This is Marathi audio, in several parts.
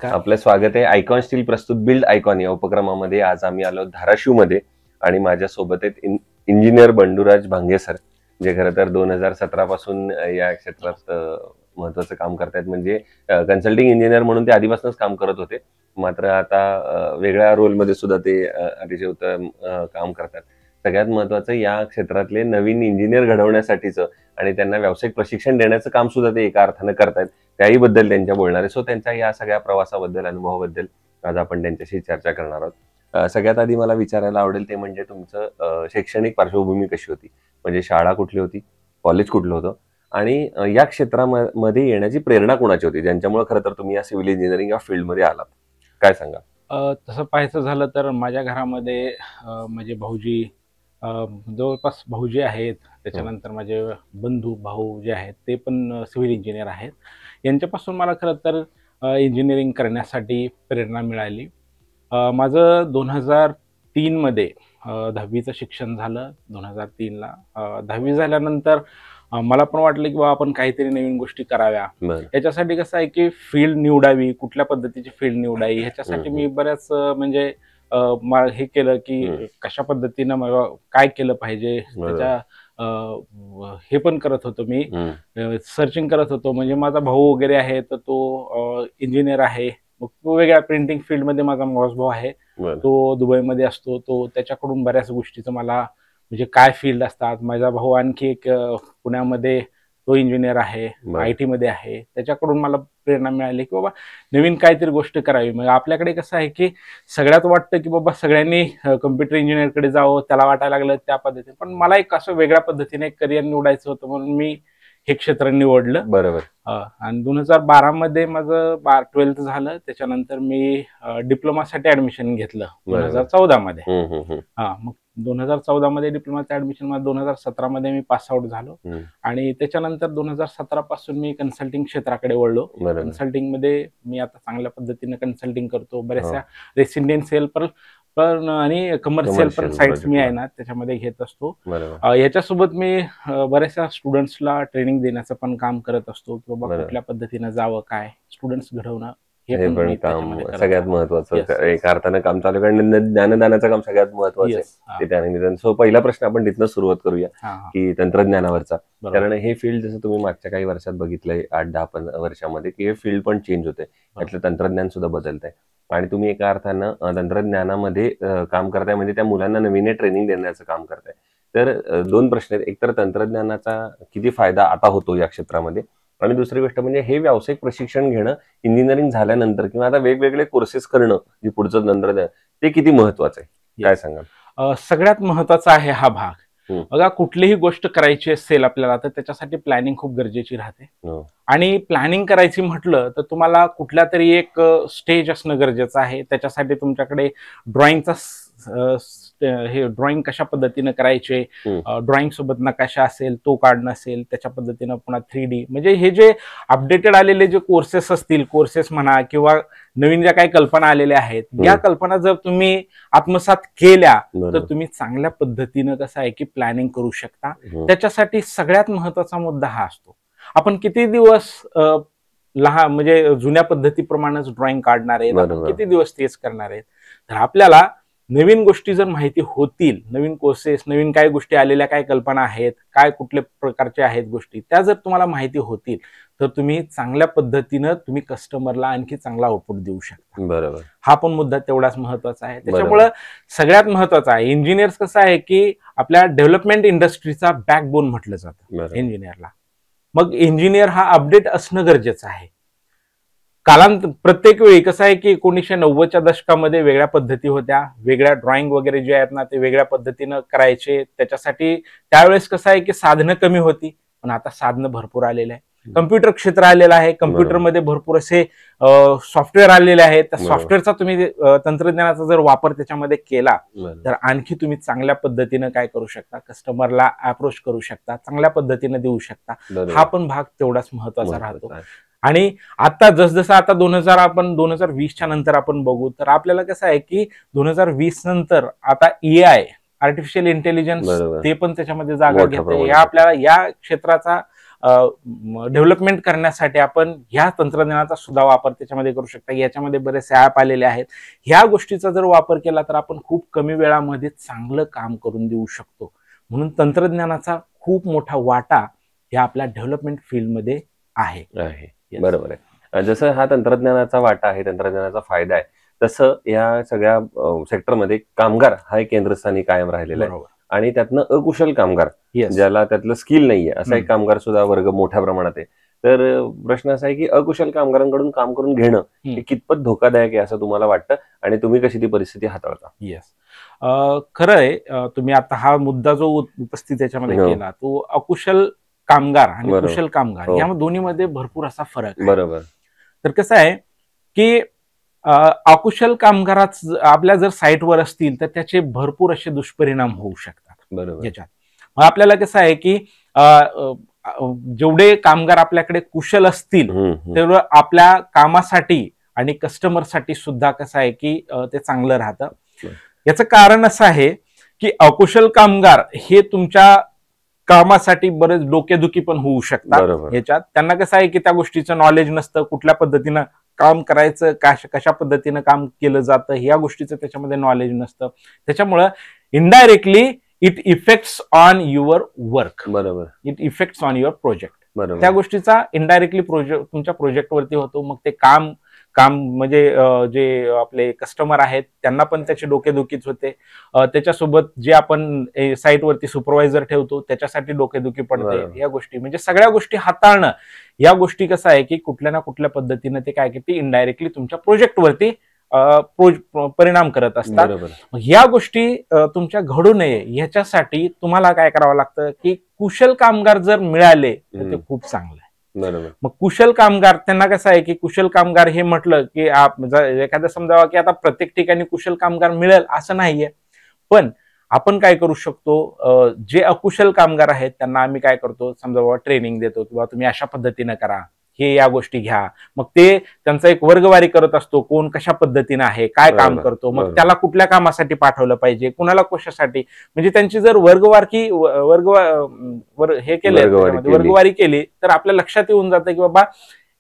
नमस्कार. आपलं स्वागत आहे आयकॉन स्टील प्रस्तुत बिल्ड आयकॉन या उपक्रमामध्ये. आज आम्ही आलो धाराशिवमध्ये आणि माझ्यासोबत आहेत इंजिनियर बंडूराज भांगे सर, जे खरं तर 2017 पासून या क्षेत्रात महत्वाचं काम करतायत. म्हणजे कन्सल्टिंग इंजिनियर म्हणून ते आधीपासूनच काम करत होते, मात्र आता वेगळ्या रोलमध्ये सुद्धा ते अतिशय उत्तम काम करतात. सगळ्यात महत्वाचं या क्षेत्रातले नवीन इंजिनियर घडवण्यासाठीचं आणि त्यांना व्यावसायिक प्रशिक्षण देण्याचं काम सुद्धा ते एका अर्थानं करतायत. त्याही बद्दल त्यांच्या बोलणार आहे. सो त्यांच्या या सगळ्या प्रवासाबद्दल, अनुभवाबद्दल आज आपण त्यांच्याशी चर्चा करणार आहोत. सगळ्यात आधी मला विचारायला आवडेल ते म्हणजे तुमचं शैक्षणिक पार्श्वभूमी कशी होती, म्हणजे शाळा कुठली होती, कॉलेज कुठलं होतं आणि या क्षेत्रामध्ये येण्याची प्रेरणा कोणाची होती, ज्यांच्यामुळे खरं तर तुम्ही या सिव्हिल इंजिनिअरिंग या फील्डमध्ये आलात, काय सांगा? तसं पाहायचं झालं तर माझ्या घरामध्ये म्हणजे भाऊजी, जवळपास भाऊजी आहेत. त्याच्यानंतर माझे बंधू भाऊ जे आहेत ते पण सिव्हिल इंजिनियर आहेत. यांच्यापासून मला खरं तर इंजिनिअरिंग करण्यासाठी प्रेरणा मिळाली. माझं 2003 मध्ये 10वीचं शिक्षण झालं. 2003ला 10वी झाल्यानंतर मला पण वाटलं की बाबा आपण काहीतरी नवीन गोष्टी कराव्या. याच्यासाठी कसं आहे की फील्ड निवडावी, कुठल्या पद्धतीची फील्ड निवडावी ह्याच्यासाठी मी बऱ्याच म्हणजे हे केलं की कशा पद्धतीनं मला काय केलं पाहिजे त्याच्या हे पण करत होतो मी, सर्चिंग करत होतो. म्हणजे माझा भाऊ वगैरे आहे तर तो इंजिनियर आहे, मग तो वेगळ्या प्रिंटिंग फील्डमध्ये माझा मोठा भाऊ आहे, तो दुबईमध्ये असतो. तो त्याच्याकडून बऱ्याच गोष्टीचं मला म्हणजे काय फील्ड असतात. माझा भाऊ आणखी एक पुण्यामध्ये तो इंजिनियर आहे, IT मध्ये आहे. त्याच्याकडून मला प्रेरणा मिळाली की बाबा नवीन काहीतरी गोष्ट करावी. मग आपल्याकडे कसं आहे की सगळ्यात वाटतं की बाबा सगळ्यांनी कम्प्युटर इंजिनिअरकडे जावं, त्याला वाटायला लागलं त्या पद्धतीने. पण मला एक असं वेगळ्या पद्धतीने करिअर निवडायचं होतं म्हणून मी हे क्षेत्र निवडलं. बरोबर. आणि 2012 मध्ये माझं 12th झालं. त्याच्यानंतर मी डिप्लोमासाठी ऍडमिशन घेतलं 2014 मध्ये. मग 2014 मध्ये डिप्लोमाचं ऍडमिशन, मला 2017 मध्ये मी पास आउट झालो. आणि त्याच्यानंतर 2017 पासून मी कन्सल्टिंग क्षेत्राकडे वळलो. कन्सल्टिंग मध्ये मी आता चांगल्या पद्धतीने कन्सल्टिंग करतो. बऱ्याचशा रेसिडेन्शियल पण आणि कमर्शियल पण साइट्स मी आहे ना त्याच्यामध्ये घेत असतो. याच्यासोबत मी बऱ्याचशा स्टुडंट्सला ट्रेनिंग देण्याचं पण काम करत असतो की बाबा कुठल्या पद्धतीनं जावं, काय स्टुडंट्स घडवणं हे पण काम सगळ्यात महत्वाचं एका अर्थानं काम चालू करणं, ज्ञानदानाचं काम सगळ्यात महत्वाचं आहे. ते त्यानिमित्तानं. सो पहिला प्रश्न आपण तिथनं सुरुवात करूया की तंत्रज्ञानावरचा. कारण हे फील्ड जसं तुम्ही मागच्या काही वर्षात बघितलंय, 8-10 वर्षामध्ये, की हे फील्ड पण चेंज होते, यातलं तंत्रज्ञान सुद्धा बदलतंय आणि तुम्ही एका अर्थानं तंत्रज्ञानामध्ये काम करताय, म्हणजे त्या मुलांना नवीन ट्रेनिंग देण्याचं काम करताय. तर दोन प्रश्न आहेत. एक तर तंत्रज्ञानाचा किती फायदा आता होतो या क्षेत्रामध्ये, आणि दुसरी गोष्ट म्हणजे हे व्यावसायिक प्रशिक्षण घेणं इंजिनिअरिंग झाल्यानंतर किंवा आता वेगवेगळे कोर्सेस करणं, जे पुढचं तंत्रज्ञान, ते किती महत्वाचं आहे, काय सांगाल? सगळ्यात महत्वाचा आहे हा भाग. बघा, कुठलीही गोष्ट करायची असेल आपल्याला तर त्याच्यासाठी प्लॅनिंग खूप गरजेची राहते. आणि प्लॅनिंग करायची म्हटलं तर तुम्हाला कुठल्या तरी एक स्टेज असणं गरजेचं आहे. त्याच्यासाठी तुमच्याकडे ड्रॉइंगचा हे ड्रॉइंग कशा पद्धतीनं करायचे, ड्रॉइंग सोबत नकाशा असेल तो काढणं असेल, त्याच्या पद्धतीनं पुन्हा 3D, म्हणजे हे जे अपडेटेड आलेले जे कोर्सेस असतील, कोर्सेस म्हणा किंवा नवीन ज्या काही कल्पना आलेल्या आहेत, या कल्पना जर तुम्ही आत्मसात केल्या तर तुम्ही चांगल्या पद्धतीनं कसं आहे की प्लॅनिंग करू शकता. त्याच्यासाठी सगळ्यात महत्वाचा मुद्दा हा असतो, आपण किती दिवस लहान म्हणजे जुन्या पद्धतीप्रमाणेच ड्रॉइंग काढणार आहेत, किती दिवस तेच करणार आहेत. तर आपल्याला नवीन गोष्टी जर माहिती होतील, नवीन कोर्सेस, नवीन काय गोष्टी आलेल्या, काय कल्पना आहेत, काय कुठल्या प्रकारच्या आहेत गोष्टी, त्या जर तुम्हाला माहिती होतील तर तुम्ही चांगल्या पद्धतीनं तुम्ही कस्टमरला आणखी चांगला आउटपुट देऊ शकता. बरोबर. हा पण मुद्दा तेवढाच महत्वाचा आहे. त्याच्यामुळे सगळ्यात महत्वाचा आहे, इंजिनियर्स कसं आहे की आपल्या डेव्हलपमेंट इंडस्ट्रीचा बॅकबोन म्हटलं जातं इंजिनियरला. मग इंजिनियर हा अपडेट असणं गरजेचं आहे. प्रत्येक वेळी कसं आहे की 1990च्या दशकामध्ये वेगळ्या पद्धती होत्या, वेगळ्या ड्रॉइंग वगैरे जे आहेत ना ते वेगळ्या पद्धतीनं करायचे. त्याच्यासाठी त्यावेळेस कसं आहे की साधनं कमी होती, पण आता साधनं भरपूर आलेले आहे. कम्प्युटर क्षेत्र आलेलं आहे, कम्प्युटरमध्ये भरपूर असे सॉफ्टवेअर आलेले आहेत. त्या सॉफ्टवेअरचा तुम्ही तंत्रज्ञानाचा जर वापर त्याच्यामध्ये केला तर आणखी तुम्ही चांगल्या पद्धतीनं काय करू शकता, कस्टमरला अप्रोच करू शकता, चांगल्या पद्धतीनं देऊ शकता. हा पण भाग तेवढाच महत्वाचा राहतो. आणि आता जसजसं आता 2020च्या नंतर आपण बघू तर आपल्याला कसं आहे की 2020 नंतर आता AI, आर्टिफिशियल इंटेलिजन्स, ते पण त्याच्यामध्ये जागा घेते. या आपल्याला या क्षेत्राचा डेव्हलपमेंट करण्यासाठी आपण ह्या तंत्रज्ञानाचा सुद्धा वापर त्याच्यामध्ये करू शकता. याच्यामध्ये बरेचसे ॲप आलेले आहेत. ह्या गोष्टीचा जर वापर केला तर आपण खूप कमी वेळामध्ये चांगलं काम करून देऊ शकतो. म्हणून तंत्रज्ञानाचा खूप मोठा वाटा या आपल्या डेव्हलपमेंट फील्डमध्ये आहे. बरोबर आहे. जसं हा तंत्रज्ञानाचा वाटा आहे, तंत्रज्ञानाचा फायदा आहे, तसं या सगळ्या सेक्टरमध्ये कामगार हा एक केंद्रस्थानी कायम राहिलेला आहे. आणि त्यातनं अकुशल कामगार, ज्याला त्यातलं स्किल नाहीये, असा एक कामगार सुद्धा वर्ग मोठ्या प्रमाणात आहे. तर प्रश्न असा आहे की अकुशल कामगारांकडून काम करून घेणं हे कितपत धोकादायक आहे असं तुम्हाला वाटतं, आणि तुम्ही कशी ती परिस्थिती हाताळता? खरं आहे. तुम्ही आता हा मुद्दा जो उपस्थित त्याच्यामध्ये केला, तो अकुशल कामगार आणि कुशल कामगार या दोन्हीमध्ये भरपूर असा फरक आहे. बरोबर. तर कसं आहे की अकुशल कामगारात आपल्या जर साईटवर असतील तर त्याचे भरपूर असे दुष्परिणाम होऊ शकतात. बरोबर. याच्यात मग आपल्याला कसं आहे की जेवढे कामगार आपल्याकडे कुशल असतील तेवढं आपल्या कामासाठी आणि कस्टमरसाठी सुद्धा कसं आहे की ते चांगलं राहतं. याचं कारण असं आहे की अकुशल कामगार हे तुमच्या कामासाठी बरेच डोकेदुखी पण होऊ शकतात. याच्यात त्यांना कसं आहे की त्या गोष्टीचं नॉलेज नसतं, कुठल्या पद्धतीनं काम करायचं, कशा पद्धतीनं काम केलं जातं या गोष्टीचं त्याच्यामध्ये नॉलेज नसतं. त्याच्यामुळं indirectly it affects on your work. बरोबर. It affects on your project. बरोबर. त्या गोष्टीचा इनडायरेक्टली तुमच्या प्रोजेक्टवरती होतो. मग ते काम म्हणजे जे आपले कस्टमर आहेत त्यांना पण त्याची डोकेदुखीच होते. त्याच्यासोबत जे आपण साईटवरती सुपरवायझर ठेवतो त्याच्यासाठी डोकेदुखी पडते. या गोष्टी म्हणजे सगळ्या गोष्टी हाताळणं, या गोष्टी कसं आहे की कुठल्या ना कुठल्या पद्धतीनं ते काय की इनडायरेक्टली तुमच्या प्रोजेक्टवरती परिणाम करत असतात. या गोष्टी तुमच्या घडू नये ह्याच्यासाठी तुम्हाला काय करावं लागतं की कुशल कामगार जर मिळाले तर ते खूप चांगलं आहे. बरोबर. मग कुशल कामगार त्यांना कसं आहे की कुशल कामगार हे म्हटलं की एखादं समजावं की आता प्रत्येक ठिकाणी कुशल कामगार मिळेल असं नाहीये, पण आपण काय करू शकतो, जे अकुशल कामगार आहेत त्यांना आम्ही काय करतो, समजा बाबा ट्रेनिंग देतो किंवा तुम्ही अशा पद्धतीनं करा, हे या गोष्टी घ्या. मग ते त्यांचा एक वर्गवारी करत असतो, कोण कशा पद्धतीनं आहे, काय काम करतो, मग त्याला कुठल्या कामासाठी पाठवलं पाहिजे, कुणाला कशासाठी, म्हणजे त्यांची जर वर्गवारी केली तर आपल्या लक्षात येऊन जातं की बाबा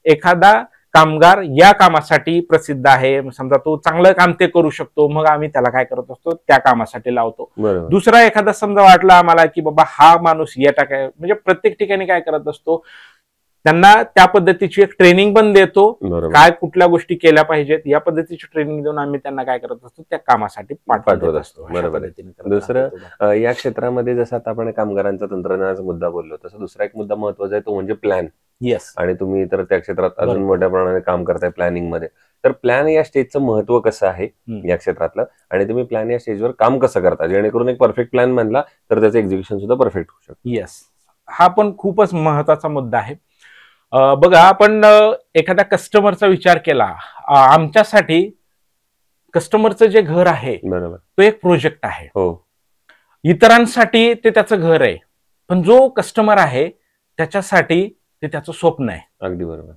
एखादा कामगार या कामासाठी प्रसिद्ध आहे, समजा तो चांगलं काम ते करू शकतो, मग आम्ही त्याला काय करत असतो त्या कामासाठी लावतो. दुसरा एखादा समजा वाटला आम्हाला की बाबा हा माणूस म्हणजे प्रत्येक ठिकाणी काय करत असतो, त्यांना त्या पद्धतीची एक ट्रेनिंग पण देतो, काय कुठल्या गोष्टी केल्या पाहिजेत या पद्धतीची ट्रेनिंग देऊन आम्ही त्यांना काय करत असतो त्या कामासाठी पाठवत असतो. बरोबर. दुसरं या क्षेत्रामध्ये जसं आता आपण कामगारांचा तंत्रज्ञानाचा मुद्दा बोललो, तसं दुसरा एक मुद्दा महत्वाचा आहे तो म्हणजे प्लॅन. आणि तुम्ही तर त्या क्षेत्रात अजून मोठ्या प्रमाणात काम करताय प्लॅनिंग मध्ये. तर प्लॅन या स्टेजचं महत्व कसं आहे या क्षेत्रातलं, आणि तुम्ही प्लॅन या स्टेजवर काम कसं करता जेणेकरून एक परफेक्ट प्लॅन बनला तर त्याचं एक्झिक्युशन सुद्धा परफेक्ट होऊ शकतं? हा पण खूपच महत्वाचा मुद्दा आहे. बघा, आपण एखाद्या कस्टमरचा विचार केला, आमच्यासाठी कस्टमरचं जे घर आहे तो एक प्रोजेक्ट आहे. इतरांसाठी ते त्याचं घर आहे, पण जो कस्टमर आहे त्याच्यासाठी ते त्याचं स्वप्न आहे. अगदी बरोबर.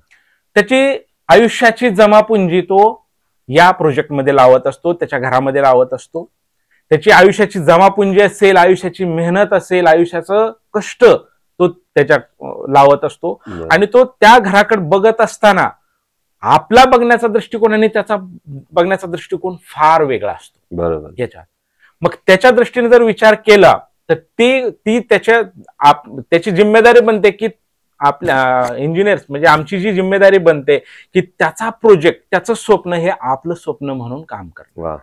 त्याची आयुष्याची जमापुंजी तो या प्रोजेक्टमध्ये लावत असतो, त्याच्या घरामध्ये लावत असतो. त्याची आयुष्याची जमापुंजी असेल, आयुष्याची मेहनत असेल, आयुष्याचं कष्ट तो त्याच्या लावत असतो. आणि तो त्या घराकडे बघत असताना आपला बघण्याचा दृष्टिकोन आणि त्याचा बघण्याचा दृष्टिकोन फार वेगळा असतो. बरोबर. याच्यात मग त्याच्या दृष्टीने जर विचार केला तर ती त्याची जिम्मेदारी बनते की आपल्या इंजिनियर्स म्हणजे आमची जी जिम्मेदारी बनते की त्याचा प्रोजेक्ट, त्याचं स्वप्न हे आपलं स्वप्न म्हणून काम कर,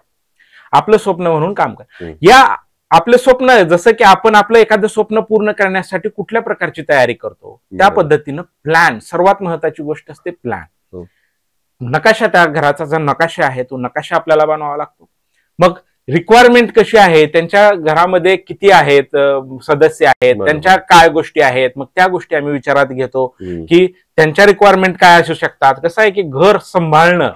आपलं स्वप्न म्हणून काम कर. या आपलं स्वप्न जसं की आपण आपलं एखादं स्वप्न पूर्ण करण्यासाठी कुठल्या प्रकारची तयारी करतो त्या पद्धतीनं प्लॅन, सर्वात महत्वाची गोष्ट असते प्लॅन. नकाशा, त्या घराचा जो नकाशा आहे तो नकाशा आपल्याला बनवावा लागतो. मग रिक्वायरमेंट कशी आहे, त्यांच्या घरामध्ये किती आहेत सदस्य आहेत, त्यांच्या काय गोष्टी आहेत, मग त्या गोष्टी आम्ही विचारात घेतो की त्यांच्या रिक्वायरमेंट काय असू शकतात. कसं आहे की घर सांभाळणं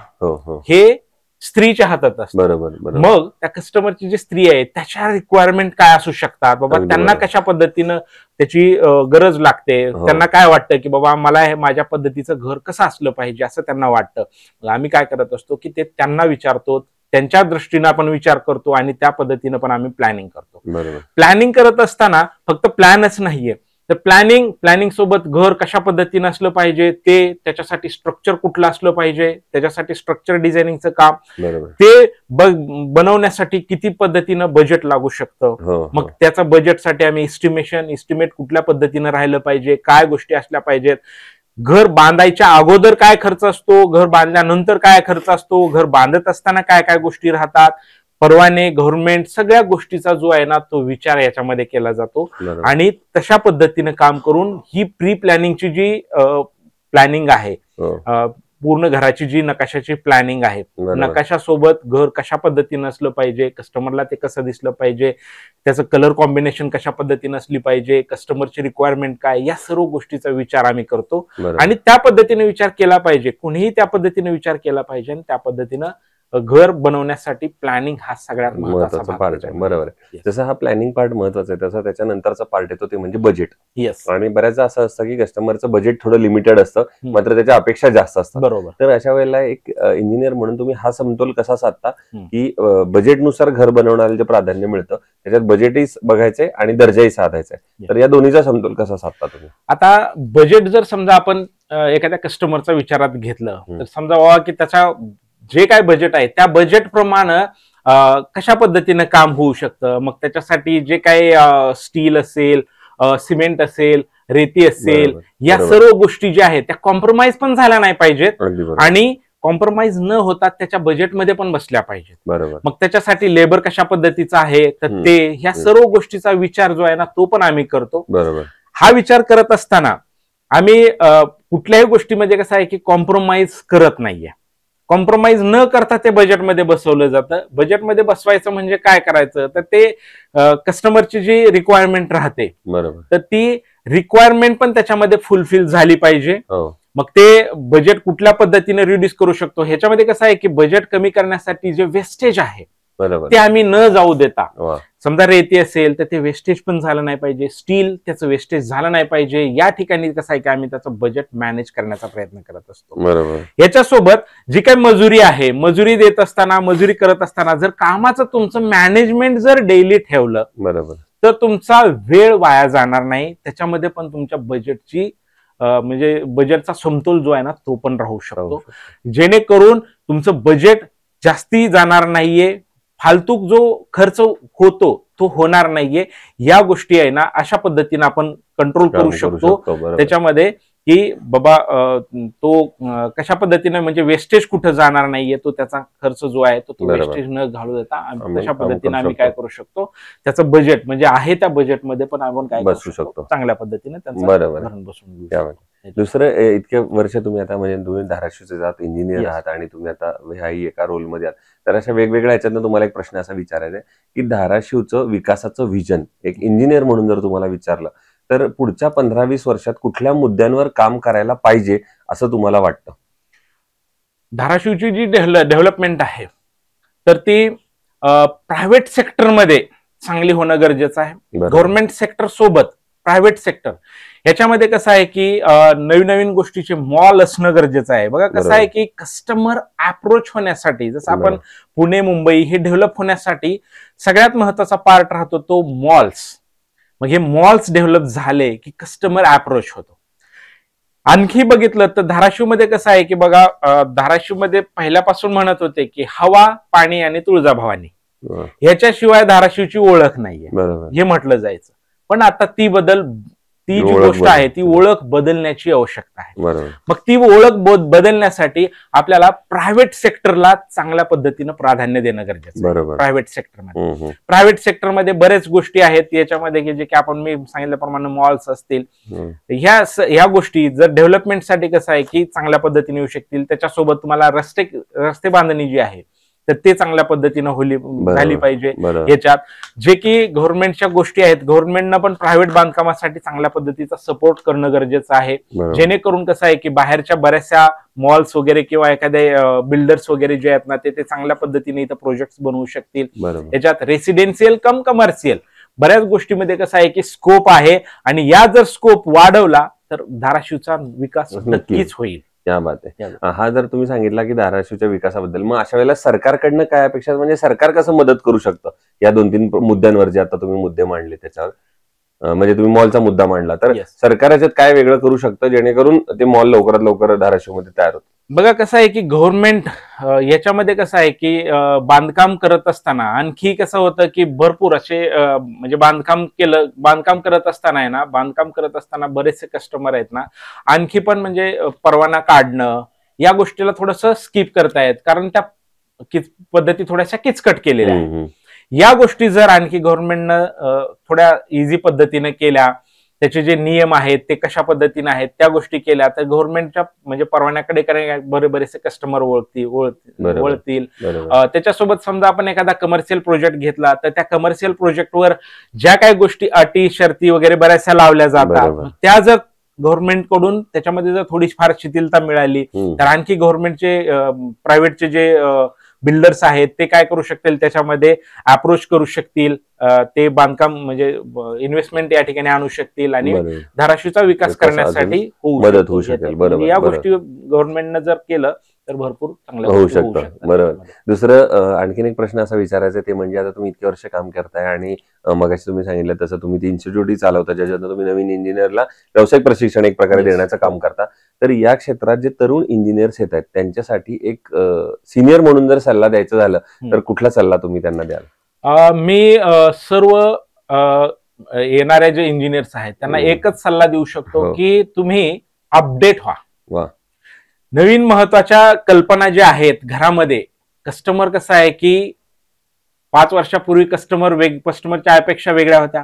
हे स्त्रीच्या हातात असतं. बरोबर. मग त्या कस्टमरची जी स्त्री आहे त्याच्या रिक्वायरमेंट काय असू शकतात, बाबा त्यांना कशा पद्धतीनं त्याची गरज लागते, त्यांना काय वाटतं की बाबा मला हे माझ्या पद्धतीचं घर कसं असलं पाहिजे असं त्यांना वाटतं. आम्ही काय करत असतो की ते त्यांना विचारतो, त्यांच्या दृष्टीनं आपण विचार करतो आणि त्या पद्धतीनं पण आम्ही प्लॅनिंग करतो. बरोबर. प्लॅनिंग करत असताना फक्त प्लॅनच नाहीये, तर प्लॅनिंग सोबत घर कशा पद्धतीने असलं पाहिजे, ते त्याच्यासाठी स्ट्रक्चर कुठलं असलं पाहिजे, त्याच्यासाठी स्ट्रक्चर डिझायनिंगचं काम, बरोबर. ते बनवण्यासाठी किती पद्धतीनं बजेट लागू शकतं. हो, मग त्याचा बजेटसाठी आम्ही इस्टिमेट कुठल्या पद्धतीनं राहिलं पाहिजे, काय गोष्टी असल्या पाहिजेत, घर बांधायच्या अगोदर काय खर्च असतो, घर बांधल्यानंतर काय खर्च असतो, घर बांधत असताना काय काय गोष्टी राहतात, परवाने, गव्हर्नमेंट, सगळ्या गोष्टीचा जो आहे ना तो विचार याच्यामध्ये केला जातो. आणि तशा पद्धतीने काम करून ही प्री प्लॅनिंगची जी प्लॅनिंग आहे, पूर्ण घराची जी नकाशाची प्लॅनिंग आहे, नकाशासोबत घर कशा पद्धतीने असलं पाहिजे, कस्टमरला ते कसं दिसलं पाहिजे, त्याचं कलर कॉम्बिनेशन कशा पद्धतीने असली पाहिजे, कस्टमरची रिक्वायरमेंट काय, या सर्व गोष्टीचा विचार आम्ही करतो. आणि त्या पद्धतीने विचार केला पाहिजे, कुणीही त्या पद्धतीने विचार केला पाहिजे आणि त्या पद्धतीनं घर बनवण्यासाठी प्लॅनिंग हा सगळ्यात महत्वाचा पार्ट आहे. बरोबर आहे. जसं हा प्लॅनिंग पार्ट महत्वाचा आहे, तसा त्याच्यानंतरचा पार्ट येतो ते म्हणजे बजेट. येस. आणि बऱ्याचदा असं असतं की कस्टमरचं बजेट थोडं लिमिटेड असतं, मात्र त्याच्या अपेक्षा जास्त असतात. बरोबर. तर अशा वेळेला एक इंजिनियर म्हणून तुम्ही हा समतोल कसा साधता की बजेटनुसार घर बनवण्याला जे प्राधान्य मिळतं त्याच्यात बजेटही बघायचंय आणि दर्जाही साधायचा आहे, तर या दोन्हीचा समतोल कसा साधता तुम्ही? आता बजेट जर समजा आपण एखाद्या कस्टमरचा विचारात घेतलं तर समजा बाबा की त्याचा जे काय बजेट आहे त्या बजेट प्रमाणे कशा पद्धतीने काम होऊ शकतं, मग त्याच्यासाठी जे काही स्टील असेल, सिमेंट असेल, रेती असेल, या सर्व गोष्टी ज्या आहेत त्या कॉम्प्रोमाइज पण झाल्या नाही पाहिजेत आणि कॉम्प्रोमाइज न होता त्याच्या बजेटमध्ये पण बसल्या पाहिजेत. बरोबर. मग त्याच्यासाठी लेबर कशा पद्धतीचा आहे तर ते ह्या सर्व गोष्टीचा विचार जो आहे ना तो पण आम्ही करतो. बरोबर. हा विचार करत असताना आम्ही कुठल्याही गोष्टीमध्ये कसं आहे की कॉम्प्रोमाइज करत नाहीये. कॉम्प्रोमाइज न करता ते बजेटमध्ये बसवलं जातं. बजेटमध्ये बसवायचं म्हणजे काय करायचं तर ते कस्टमरची जी रिक्वायरमेंट राहते, बरोबर, तर ती रिक्वायरमेंट पण त्याच्यामध्ये फुलफिल झाली पाहिजे. मग ते बजेट कुठल्या पद्धतीने रिड्यूस करू शकतो, ह्याच्यामध्ये कसं आहे की बजेट कमी करण्यासाठी जे वेस्टेज आहे ते आम्ही न जाऊ देता, समजा रेती असेल तर ते वेस्टेज पण झालं नाही पाहिजे, स्टील त्याचं वेस्टेज झालं नाही पाहिजे, या ठिकाणी कसं आहे की आम्ही त्याचं बजेट मॅनेज करण्याचा प्रयत्न करत असतो. बरोबर. याच्यासोबत जी काही मजुरी आहे, मजुरी देत असताना, मजुरी करत असताना जर कामाचं तुमचं मॅनेजमेंट जर डेली ठेवलं, बरोबर, तर तुमचा वेळ वाया जाणार नाही, त्याच्यामध्ये पण तुमच्या बजेटची म्हणजे बजेटचा समतोल जो आहे ना तो पण राहू शकतो, जेणेकरून तुमचं बजेट जास्ती जाणार नाहीये, फालतूक जो खर्च होतो तो होणार नाहीये. या गोष्टी आहे ना अशा पद्धतीने आपण कंट्रोल करू शकतो. त्याच्यामध्ये की बाबा तो कशा पद्धतीने म्हणजे वेस्टेज कुठं जाणार नाहीये, तो त्याचा खर्च जो आहे तो वेस्टेज न घालू देता तशा पद्धतीने आम्ही काय करू शकतो, त्याचं बजेट म्हणजे आहे त्या बजेटमध्ये पण आपण काय बसू शकतो, चांगल्या पद्धतीने त्यांचं भरण बसून घेऊ. दुसरं, इतके वर्ष तुम्ही आता म्हणजे तुम्ही धाराशिवचे जात इंजिनियर आहात आणि तुम्ही आता ह्याही एका रोलमध्ये आहात, तर अशा वेगवेगळ्या ह्याच्यातनं तुम्हाला एक प्रश्न असा विचारायचा आहे की धाराशिवचं विकासाचं व्हिजन एक इंजिनियर म्हणून जर तुम्हाला विचारलं तर पुढच्या 15-20 वर्षात कुठल्या मुद्द्यांवर काम करायला पाहिजे असं तुम्हाला वाटतं? धाराशिवची जी डेव्हलपमेंट आहे तर ती प्रायव्हेट सेक्टरमध्ये चांगली होणं गरजेचं आहे. गव्हर्नमेंट सेक्टर सोबत प्रायव्हेट सेक्टर ह्याच्यामध्ये कसं आहे की नवीन नवीन गोष्टीचे मॉल असणं गरजेचं आहे. बघा कसं आहे की कस्टमर अप्रोच होण्यासाठी, जसं आपण पुणे मुंबई हे डेव्हलप होण्यासाठी सगळ्यात महत्वाचा पार्ट राहतो तो मॉल्स. मग हे मॉल्स डेव्हलप झाले की कस्टमर अप्रोच होतो. आणखी बघितलं तर धाराशिवमध्ये कसं आहे की बघा धाराशिवमध्ये पहिल्यापासून म्हणत होते की हवा, पाणी आणि तुळजाभवानी, ह्याच्याशिवाय धाराशिवची ओळख नाहीये हे म्हटलं जायचं. पण आता ती जी गोष्ट आहे ती ओळख बदलण्याची आवश्यकता आहे. मग ती ओळख बदलण्यासाठी आपल्याला प्रायव्हेट सेक्टरला चांगल्या पद्धतीनं प्राधान्य देणं गरजेचं आहे. प्रायव्हेट सेक्टरमध्ये बरेच गोष्टी आहेत याच्यामध्ये की जे की आपण मी सांगितल्याप्रमाणे मॉल्स असतील, ह्या गोष्टी जर डेव्हलपमेंटसाठी कसं आहे की चांगल्या पद्धतीने येऊ शकतील. त्याच्यासोबत तुम्हाला रस्ते बांधणी जी आहे तर ते चांगल्या पद्धतीनं झाली पाहिजे. याच्यात जे की गव्हर्नमेंटच्या गोष्टी आहेत, गव्हर्नमेंटनं पण प्रायव्हेट बांधकामासाठी चांगल्या पद्धतीचा सपोर्ट करणं गरजेचं आहे, जेणेकरून कसं आहे की बाहेरच्या बऱ्याचशा मॉल्स वगैरे किंवा एखाद्या बिल्डर्स वगैरे जे आहेत ना ते चांगल्या पद्धतीने इथं प्रोजेक्ट बनवू शकतील. याच्यात रेसिडेन्शियल कम कमर्शियल बऱ्याच गोष्टीमध्ये कसं आहे की स्कोप आहे आणि या जर स्कोप वाढवला तर धाराशिवचा विकास नक्कीच होईल. क्या बात आहे. हा जर तुम्ही सांगितला की धाराशिवच्या विकासाबद्दल, मग अशा वेळेला सरकारकडनं काय अपेक्षा, म्हणजे सरकार कसं मदत करू शकतं या 2-3 मुद्द्यांवर जे आता तुम्ही मुद्दे मांडले त्याच्यावर? म्हणजे तुम्ही मॉलचा मुद्दा मांडला, तर Yes. सरकार याच्यात काय वेगळं करू शकतं जेणेकरून ते मॉल लवकरात लवकर धाराशिवमध्ये तयार होतं? बघा कसं आहे की गव्हर्नमेंट याच्यामध्ये कसं आहे की बांधकाम करत असताना आणखी कसं होतं की भरपूर असे म्हणजे बांधकाम करत असताना आहे ना, बांधकाम करत असताना बरेचसे कस्टमर आहेत ना, आणखी पण म्हणजे परवाना काढणं या गोष्टीला थोडंसं स्किप करतायत, कारण त्या पद्धती थोड्याशा किचकट केलेल्या आहेत. या गोष्टी जर आणखी गव्हर्नमेंटनं थोड्या इझी पद्धतीने केल्या, त्याचे जे नियम आहेत ते कशा पद्धतीने आहेत त्या गोष्टी केल्या, तर गव्हर्नमेंटच्या म्हणजे परवान्याकडे बरेचसे कस्टमर वळतील. त्याच्यासोबत समजा आपण एखादा कमर्शियल प्रोजेक्ट घेतला, तर त्या कमर्शियल प्रोजेक्टवर ज्या काही गोष्टी अटी शर्ती वगैरे बऱ्याचशा लावल्या जातात, त्या जर गव्हर्नमेंट कडून त्याच्यामध्ये जर थोडीफार शिथिलता मिळाली, तर आणखी गव्हर्नमेंटचे प्रायव्हेटचे जे बिल्डर्स आहेत ते काय करू शकतील, त्याच्यामध्ये अप्रोच करू शकतील, ते बांधकाम म्हणजे इन्व्हेस्टमेंट या ठिकाणी आणू शकतील आणि धाराशिवचा विकास करण्यासाठी मदत होऊ शकेल. बरोबर, या गोष्टी गव्हर्नमेंटनं जर केलं तर भरपूर चांगलं होऊ शकतं. बरोबर. दुसरं आणखीन एक प्रश्न असा विचारायचा, ते म्हणजे आता तुम्ही इतके वर्ष काम करताय आणि मगाशी तुम्ही सांगितलं तसं तुम्ही ती इन्स्टिट्यूटही चालवता, ज्याच्यातून तुम्ही नवीन इंजिनियरला व्यावसायिक प्रशिक्षण एक प्रकारे देण्याचं काम करता. तर या क्षेत्रात जे तरुण इंजिनियर्स येत आहेत त्यांच्यासाठी एक सिनियर म्हणून जर सल्ला द्यायचा झालं तर कुठला सल्ला तुम्ही त्यांना द्याल? मी सर्व येणाऱ्या जे इंजिनियर्स आहेत त्यांना एकच सल्ला देऊ शकतो की तुम्ही अपडेट व्हा. नवीन महत्वाच्या कल्पना ज्या आहेत घरामध्ये, कस्टमर कसं आहे की 5 वर्षापूर्वी कस्टमरच्या अपेक्षा वेगळ्या होत्या,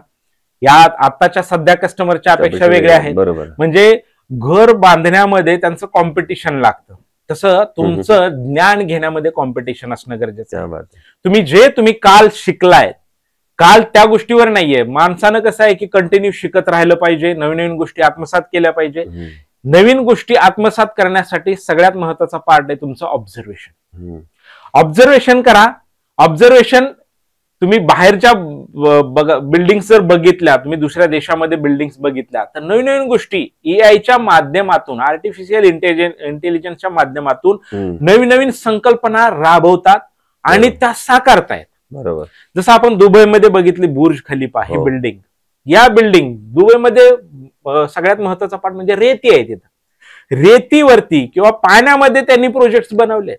या आताच्या सध्या कस्टमरच्या अपेक्षा वेगळ्या आहेत. म्हणजे घर बांधण्यामध्ये त्यांचं कॉम्पिटिशन लागतं, तसं तुमचं ज्ञान घेण्यामध्ये कॉम्पिटिशन असणं गरजेचं आहे. तुम्ही काल शिकलाय, काल त्या गोष्टीवर नाहीये. माणसानं कसं आहे की कंटिन्यू शिकत राहिलं पाहिजे, नवीन नवीन गोष्टी आत्मसात केल्या पाहिजे. नवीन गोष्टी आत्मसात करण्यासाठी सगळ्यात महत्वाचा पार्ट आहे तुमचं ऑब्झर्वेशन. ऑब्झर्वेशन करा. ऑब्झर्वेशन तुम्ही बाहेरच्या बिल्डिंग जर बघितल्या, तुम्ही दुसऱ्या देशामध्ये बिल्डिंग बघितल्या, तर नवीन नवीन गोष्टी एआयच्या माध्यमातून, आर्टिफिशियल इंटेलिजन्सच्या माध्यमातून नवीन नवीन संकल्पना राबवतात आणि त्या साकारतायत. बरोबर. जसं आपण दुबईमध्ये बघितली बुर्ज खलिफा ही बिल्डिंग, या बिल्डिंग दुबईमध्ये सगळ्यात महत्वाचा पार्ट म्हणजे रेती आहे. तिथं रेतीवरती किंवा पाण्यामध्ये त्यांनी प्रोजेक्ट बनवले.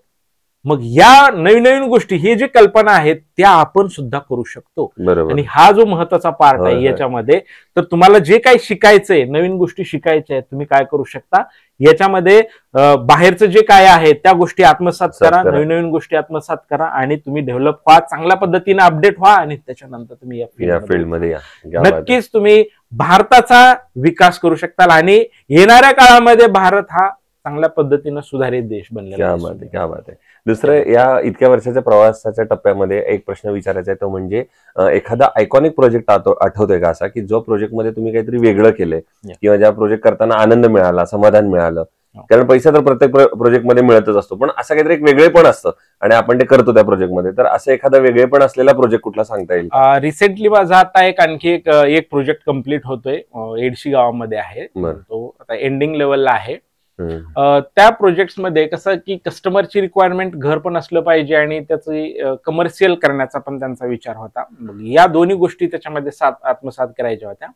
मग या नवीन नवीन गोष्टी, हे जे कल्पना आहेत त्या आपण सुद्धा करू शकतो. आणि हा जो महत्वाचा पार्ट आहे याच्यामध्ये, तर तुम्हाला जे काही शिकायचंय, नवीन गोष्टी शिकायच्या आहेत, तुम्ही काय करू शकता, याच्यामध्ये बाहेरचं जे काय आहे त्या गोष्टी आत्मसात करा, नवीन नवीन गोष्टी आत्मसात करा आणि तुम्ही डेव्हलप व्हा, चांगल्या पद्धतीने अपडेट व्हा आणि त्याच्यानंतर तुम्ही या फील्डमध्ये नक्कीच तुम्ही भारताचा विकास करू शकता आणि येणाऱ्या काळामध्ये भारत हा चांगल्या पद्धतीने सुधारित देश बनलेला आहे. क्या बात आहे. दुसरं, या इतक्या वर्षाच्या प्रवासाच्या टप्प्यामध्ये एक प्रश्न विचारायचा आहे, तो म्हणजे एखादा आयकॉनिक प्रोजेक्ट आठवतोय का असा, की जो प्रोजेक्ट मध्ये तुम्ही काहीतरी वेगळं केलंय किंवा ज्या प्रोजेक्ट करताना आनंद मिळाला, समाधान मिळालं? कारण पैसा तर प्रत्येक प्रोजेक्ट मध्ये मिळतच असतो, पण असं काहीतरी एक वेगळेपण असतं आणि आपण ते करतो त्या प्रोजेक्टमध्ये. तर असं एखादा वेगळेपण असलेला प्रोजेक्ट कुठला सांगता येईल? रिसेंटली माझा आता आणखी एक प्रोजेक्ट कम्प्लीट होतोय, एडशी गावामध्ये आहे. तो आता एंडिंग लेवलला आहे. त्या प्रोजेक्ट मध्ये कसं की कस्टमरची रिक्वायरमेंट घर पण असलं पाहिजे आणि त्याची कमर्शियल करण्याचा पण त्यांचा विचार होता. या दोन्ही गोष्टी त्याच्यामध्ये आत्मसात करायच्या होत्या.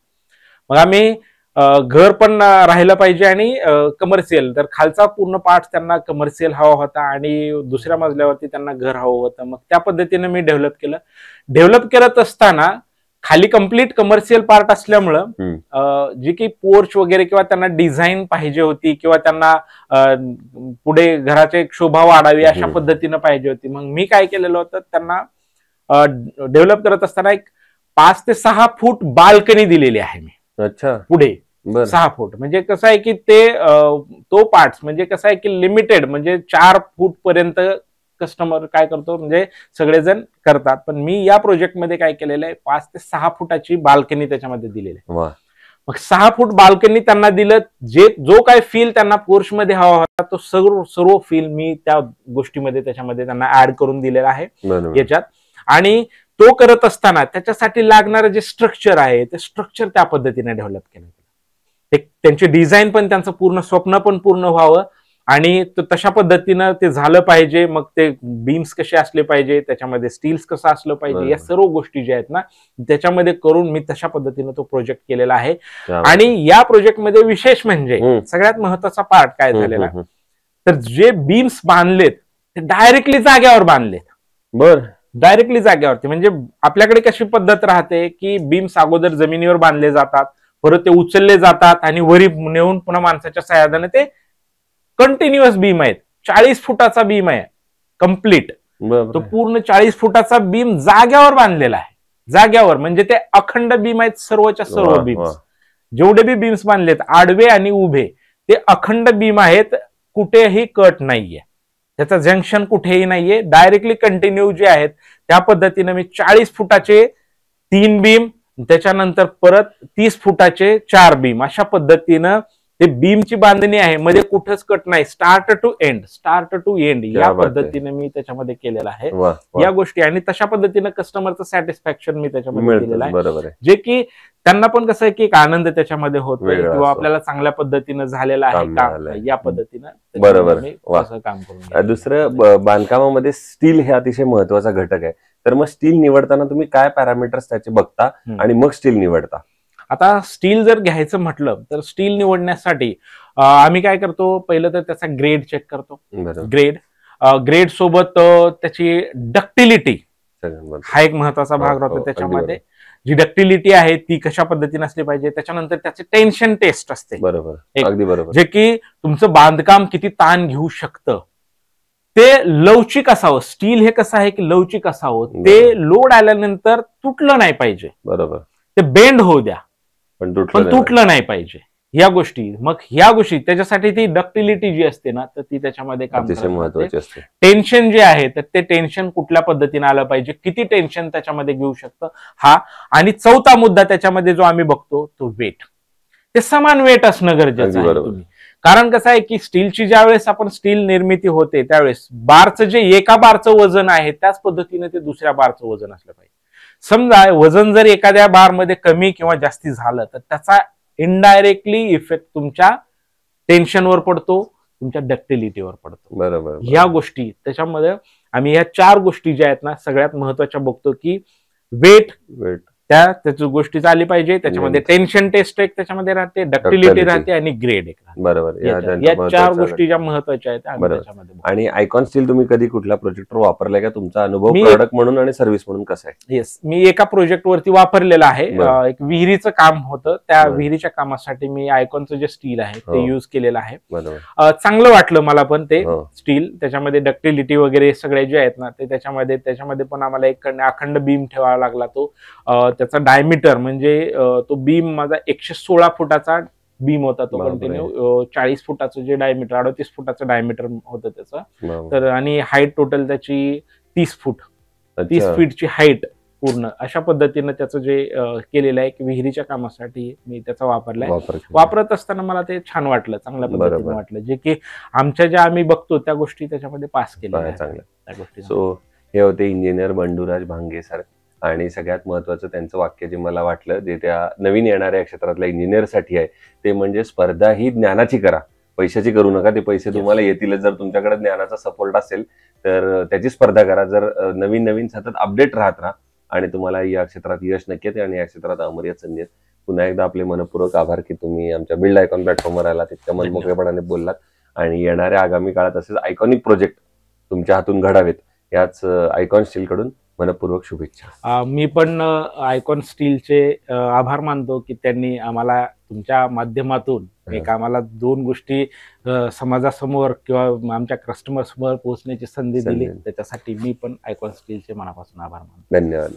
मग आम्ही घर पण राहिलं पाहिजे आणि कमर्शियल, तर खालचा पूर्ण पार्ट त्यांना कमर्शियल हवा होता आणि दुसऱ्या मजल्यावरती त्यांना घर हवं होतं. मग त्या पद्धतीने मी डेव्हलप करत असताना खाली कम्प्लीट कमर्शियल पार्ट असल्यामुळं जी काही पोर्च वगैरे किंवा त्यांना डिझाईन पाहिजे होती किंवा त्यांना पुढे घराची एक शोभा वाढावी अशा पद्धतीनं पाहिजे होती. मग मी काय केलेलं होतं, त्यांना डेव्हलप करत असताना एक 5 ते 6 फूट बाल्कनी दिलेली आहे मी. अच्छा. पुढे 6 फूट म्हणजे कसं आहे की तो पार्ट म्हणजे कसं आहे की लिमिटेड, म्हणजे 4 फूट पर्यंत कस्टमर काय करतो म्हणजे सगळेजण करतात, पण मी या प्रोजेक्ट मध्ये काय केलेलं आहे, 5 ते 6 फुटाची बाल्कनी त्याच्यामध्ये दिलेली आहे. मग 6 फूट बाल्कनी त्यांना दिलं. जो काय फील त्यांना पोर्च मध्ये हवा होता तो सर्व फील मी त्या गोष्टीमध्ये त्याच्यामध्ये त्यांना ऍड करून दिलेला आहे याच्यात. आणि तो करत असताना त्याच्यासाठी लागणारं जे स्ट्रक्चर आहे ते स्ट्रक्चर त्या पद्धतीने डेव्हलप केलं. त्यांचे डिझाईन पण, त्यांचं पूर्ण स्वप्न पण पूर्ण व्हावं आणि तशा पद्धतीनं ते झालं पाहिजे. मग ते बीम्स कसे असले पाहिजे, त्याच्यामध्ये स्टील्स कसं असलं पाहिजे, या सर्व गोष्टी ज्या आहेत ना त्याच्यामध्ये करून मी तशा पद्धतीनं तो प्रोजेक्ट केलेला आहे. आणि या प्रोजेक्टमध्ये विशेष म्हणजे सगळ्यात महत्वाचा पार्ट काय झालेला, तर जे बीम्स बांधलेत ते डायरेक्टली जाग्यावर बांधलेत. डायरेक्टली जाग्यावरती. म्हणजे आपल्याकडे कशी पद्धत राहते की बीम्स अगोदर जमिनीवर बांधले जातात, परत ते उचलले जातात आणि वरी नेऊन पुन्हा माणसाच्या सहाय्याने ते कंटिन्युअस बीम आहेत. 40 फुटाचा बीम आहे कम्प्लीट. तो पूर्ण 40 फुटाचा बीम जाग्यावर बांधलेला आहे. जाग्यावर म्हणजे ते अखंड बीम आहेत सर्वच्या सर्व बीम्स. जेवढे बी बीम्स बांधलेत आडवे आणि उभे ते अखंड बीम आहेत. कुठेही कट नाहीये, त्याचा जंक्शन कुठेही नाहीये. डायरेक्टली कंटिन्यू जे आहेत त्या पद्धतीने मी 40 फुटाचे 3 बीम, त्याच्यानंतर परत 30 फुटाचे 4 बीम, अशा पद्धतीनं ते बीमची बांधणी आहे. मध्ये कुठंच कट नाही. स्टार्ट टू एंड या पद्धतीने मी त्याच्यामध्ये केलेला आहे या गोष्टी. आणि तशा पद्धतीनं कस्टमरचं सॅटिस्फॅक्शन मी त्याच्यामध्ये केलेलं आहे, जे की त्यांना पण कसं आहे की एक आनंद त्याच्यामध्ये होतो किंवा आपल्याला चांगल्या पद्धतीनं झालेला आहे काम, या पद्धतीनं बरोबर काम करून. दुसरं, बांधकामामध्ये स्टील हे अतिशय महत्वाचा घटक आहे. तर मग स्टील निवडताना तुम्ही काय पॅरामीटर्स त्याचे बघता आणि मग स्टील निवडता? आता स्टील जर घ्यायचं म्हटलं तर स्टील निवडण्यासाठी आम्ही काय करतो, पहिलं तर त्याचा ग्रेड चेक करतो. ग्रेड सोबत त्याची डक्टिलिटी हा एक महत्वाचा भाग राहतो. त्याच्यामध्ये जी डक्टिलिटी आहे ती कशा पद्धतीने असली पाहिजे. त्याच्यानंतर त्याचे टेन्शन टेस्ट असते. अगदी बरोबर. जे की तुमचं बांधकाम किती ताण घेऊ शकतं, ते लवचिक असावं. स्टील हे कसं आहे की लवचिक असावं, ते लोड आल्यानंतर तुटलं नाही पाहिजे. बरोबर. ते बेंड होऊ द्या पण तुटलं नाही पाहिजे. या गोष्टी, मग ह्या गोष्टी त्याच्यासाठी ती डक्टिलिटी जी असते ना तर ती त्याच्यामध्ये काम महत्वाची असते. टेन्शन जे आहे तर ते टेन्शन कुठल्या पद्धतीने आलं पाहिजे, किती टेन्शन त्याच्यामध्ये घेऊ शकतं हा. आणि चौथा मुद्दा त्याच्यामध्ये जो आम्ही बघतो तो वेट. ते समान वेट असणं गरजेचं आहे तुम्ही. कारण कसं आहे की स्टीलची ज्या वेळेस आपण स्टील निर्मिती होते त्यावेळेस बारचं जे एका बारचं वजन आहे त्याच पद्धतीने ते दुसऱ्या बारचं वजन असलं पाहिजे. समजा वजन जर एखाद्या बारमध्ये कमी किंवा जास्ती झालं तर त्याचा इनडायरेक्टली इफेक्ट तुमच्या टेन्शनवर पडतो, तुमच्या डक्टिलिटीवर पडतो. बरोबर. या गोष्टी त्याच्यामध्ये आम्ही ह्या 4 गोष्टी ज्या आहेत ना सगळ्यात महत्वाच्या बघतो की वेट त्याच्या गोष्टी आली पाहिजे. त्याच्यामध्ये टेन्शन टेस्ट एक त्याच्यामध्ये राहते, डक्टिलिटी राहते आणि ग्रेड एक राहते. बरोबर. या 4 गोष्टी ज्या महत्वाच्या आहेत त्याच्यामध्ये. आणि आयकॉन स्टील तुम्ही कधी कुठल्या प्रोजेक्टवर वापरलाय का? तुमचा अनुभव प्रोडक्ट म्हणून आणि सर्व्हिस म्हणून कसा आहे? येस, मी एका प्रोजेक्ट वरती वापरलेलं आहे. एक विहिरीचं काम होतं, त्या विहिरीच्या कामासाठी मी आयकॉनचं जे स्टील आहे ते युज केलेलं आहे. चांगलं वाटलं मला पण ते स्टील. त्याच्यामध्ये डक्टिलिटी वगैरे सगळे जे आहेत ना ते त्याच्यामध्ये पण आम्हाला एक अखंड बीम ठेवावा लागला. तो त्याचा डायमीटर म्हणजे तो बीम माझा 116 फुटाचा बीम होता. तो कंटिन्यू 40 फुटाचं जे डायमीटर, 38 फुटाचं डायमीटर होतं त्याचं. तर आणि हाईट टोटल त्याची 30 फूट, 30 फीटची हाईट पूर्ण. अशा पद्धतीनं त्याचं जे केलेलं आहे की विहिरीच्या कामासाठी मी त्याचा वापरलाय. वापरत असताना मला ते छान वाटलं, चांगल्या पद्धतीने वाटलं, जे की आमच्या ज्या आम्ही बघतो त्या गोष्टी त्याच्यामध्ये पास केल्या आहेत. सो हे होते इंजिनियर बंडूराज भांगे सर. आणि सगळ्यात महत्वाचं त्यांचं वाक्य जे मला वाटलं, जे त्या नवीन येणाऱ्या क्षेत्रातल्या इंजिनियरसाठी आहे, ते म्हणजे स्पर्धा ही ज्ञानाची करा, पैशाची करू नका. ते पैसे तुम्हाला येतीलच जर तुमच्याकडे ज्ञानाचा सपोर्ट असेल तर त्याची स्पर्धा करा. जर नवीन सतत अपडेट राहत राहा आणि तुम्हाला या क्षेत्रात यश नक्की येते आणि या क्षेत्रात अमर्याद संधी आहेत. पुन्हा एकदा आपले मनपूर्वक आभार की तुम्ही आमच्या बिल्ड आयकॉन प्लॅटफॉर्मवर आला, तितक्या मनमोकळेपणाने बोललात. आणि येणाऱ्या आगामी काळात असेच आयकॉनिक प्रोजेक्ट तुमच्या हातून घडावेत याच आयकॉन स्टील कडून मनपूर्वक शुभेच्छा. मी पण आयकॉन स्टीलचे आभार मानतो की त्यांनी आम्हाला तुमच्या माध्यमातून एक आम्हाला 2 गोष्टी समाजासमोर किंवा आमच्या कस्टमर समोर पोहोचण्याची संधी दिली. त्याच्यासाठी मी पण आयकॉन स्टीलचे मनापासून आभार मानतो. धन्यवाद.